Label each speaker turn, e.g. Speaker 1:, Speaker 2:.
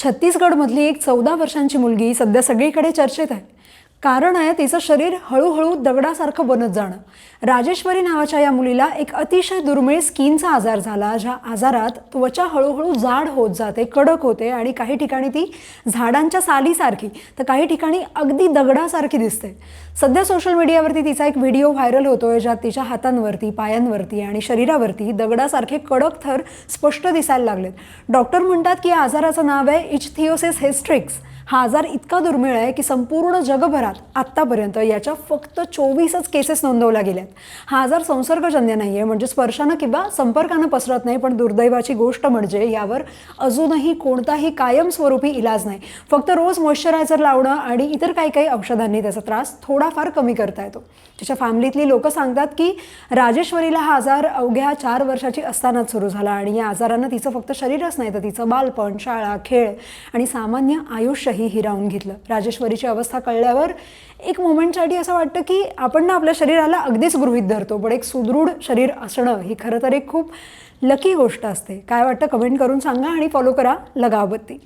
Speaker 1: छत्तीसगडमधली एक 14 वर्षांची मुलगी सध्या सगळीकडे चर्चेत आहे. कारण आहे तिचं शरीर हळूहळू दगडासारखं बनत जाणं. राजेश्वरी नावाच्या या मुलीला एक अतिशय दुर्मिळ स्किनचा आजार झाला, ज्या आजारात त्वचा हळूहळू जाड होत जाते, कडक होते आणि काही ठिकाणी ती झाडांच्या सालीसारखी तर काही ठिकाणी अगदी दगडासारखी दिसते. सध्या सोशल मीडियावरती तिचा एक व्हिडिओ व्हायरल होतोय, ज्यात तिच्या हातांवरती, पायांवरती आणि शरीरावरती दगडासारखे कडक थर स्पष्ट दिसायला लागलेत. डॉक्टर म्हणतात की या आजाराचं नाव आहे इच्थियोसिस हिस्ट्रिक्स. हा आजार इतका दुर्मिळ आहे की संपूर्ण जगभरात आत्तापर्यंत याच्या फक्त 24च केसेस नोंदवल्या गेल्यात. हा आजार संसर्गजन्य नाही आहे, म्हणजे स्पर्शानं किंवा संपर्कानं पसरत नाही. पण दुर्दैवाची गोष्ट म्हणजे यावर अजूनही कोणताही कायमस्वरूपी इलाज नाही. फक्त रोज मॉइश्चरायझर लावणं आणि इतर काही औषधांनी त्याचा त्रास थोडाफार कमी करता येतो. तिच्या फॅमिलीतली लोक सांगतात की राजेश्वरीला हा आजार अवघ्या 4 वर्षाची असतानाच सुरू झाला आणि या आजारानं तिचं फक्त शरीरच नाही तर तिचं बालपण, शाळा, खेळ आणि सामान्य आयुष्यही हिरावून घेतलं. राजेश्वरीची अवस्था कळल्यावर एक मोमेंटसाठी असं वाटतं की आपण ना आपल्या शरीराला अगदीच गृहीत धरतो, पण एक सुदृढ शरीर असणं ही खरं तर एक खूप लकी गोष्ट असते. काय वाटतं कमेंट करून सांगा आणि फॉलो करा लगावबत्ती.